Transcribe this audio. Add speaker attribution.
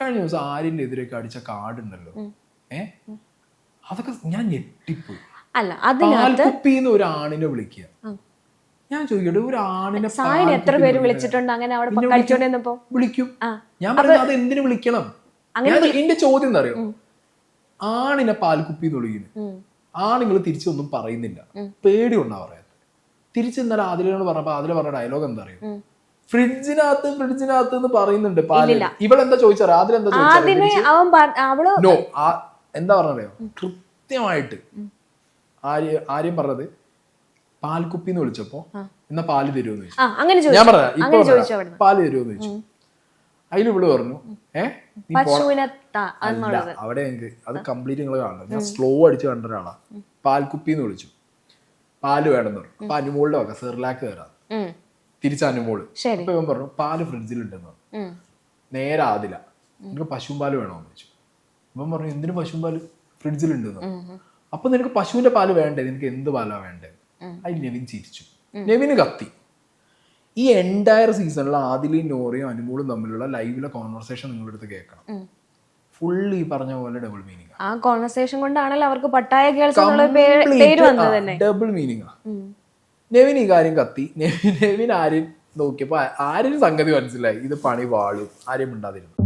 Speaker 1: കഴിഞ്ഞ ദിവസം ആര്യൻ്റെ എതിരൊക്കെ അടിച്ച കാർഡുണ്ടല്ലോ, അതൊക്കെ ഞാൻ ഞെട്ടിപ്പോയി.
Speaker 2: അല്ല അതിനകത്ത്
Speaker 1: പാൽക്കുപ്പിന്ന് ഒരു ആണിനെ വിളിക്കുക. ഞാൻ ചോദിക്കട്ടെ, ഒരു ആണിനെ
Speaker 2: എത്ര പേര് വിളിച്ചിട്ടുണ്ട് അങ്ങനെ അവിടെ കളിച്ചോണ്ടിരുന്നപ്പോ?
Speaker 1: വിളിക്കും. ഞാൻ പറയുന്നത് അത് എന്തിനു വിളിക്കണം? എന്റെ ചോദ്യം എന്താ അറിയോ, ആണിനെ പാൽക്കുപ്പി എന്ന് വിളിക്കുന്നു, ആണുങ്ങൾ തിരിച്ചൊന്നും പറയുന്നില്ല, പേടിയുണ്ടാ പറയാൻ. തിരിച്ച് ഇന്നലെ ആദിലോട് പറഞ്ഞപ്പോ ആദില പറഞ്ഞ ഡയലോഗ് എന്താ അറിയോ, ഫ്രിഡ്ജിനകത്ത് എന്ന് പറയുന്നുണ്ട് പാല്. ഇവളെന്താ ചോദിച്ചാ, ആദിലെന്താ ചോദിച്ചാ, നോ എന്താ പറഞ്ഞറിയോ, കൃത്യമായിട്ട് ആര്യം പറഞ്ഞത് പാൽക്കുപ്പിന്ന് വിളിച്ചപ്പോ എന്നാ പാല് തരുമെന്ന് ചോദിച്ചു. ഞാൻ പറഞ്ഞ ഇപ്പൊ പാല് തരുമെന്ന് ചോദിച്ചു. അതിൽ ഇവള് പറഞ്ഞു അവിടെ എനിക്ക് അത് കംപ്ലീറ്റ് നിങ്ങൾ കാണണം, ഞാൻ സ്ലോ അടിച്ച് കണ്ട ഒരാളാ. പാൽക്കുപ്പിന്ന് വിളിച്ചു, പാല് വേണമെന്ന് പറഞ്ഞു. അപ്പൊ അനുമോളുടെ വക സെർലാക്ക് തരാം, തിരിച്ച അനുമോള്. അപ്പൊ ഇവൻ പറഞ്ഞു പാല് ഫ്രിഡ്ജിലുണ്ടെന്ന് പറഞ്ഞു. നേരെ ആദില, നിനക്ക് പശുവും പാല് വേണമെന്ന് ചോദിച്ചു. ഇവൻ പറഞ്ഞു എന്തിനു പശുവും പാല്, ഫ്രിഡ്ജിലുണ്ടെന്ന്. അപ്പൊ നിനക്ക് പശുവിന്റെ പാല് വേണ്ടേ, നിനക്ക് എന്ത് പാലാ വേണ്ടേ? അതിൽ നെവിൻ ചിരിച്ചു, നെവിന് കത്തി. ഈ എൻറ്റയർ സീസണിൽ ആദിലയും നോറയും അനുമോളും തമ്മിലുള്ള ലൈവിലെ കോൺവെർസേഷൻ നിങ്ങളുടെ അടുത്ത് കേൾക്കണം. ഫുള്ളി പറഞ്ഞ പോലെ ഡബിൾ മീനിങ്.
Speaker 2: ആ കോൺവെർസേഷൻ കൊണ്ടാണല്ലോ അവർക്ക് പട്ടായ ഗേൾസ് എന്നുള്ള പേര് വന്നത് തന്നെ.
Speaker 1: Double meaning. നെവിൻ ഈ കാര്യം കത്തി. നെവിൻ ആര്യം നോക്കിയപ്പോ ആരും സംഗതി മനസ്സിലായി, ഇത് പണി വാളും. ആര്യം ഉണ്ടാതിരുന്നു.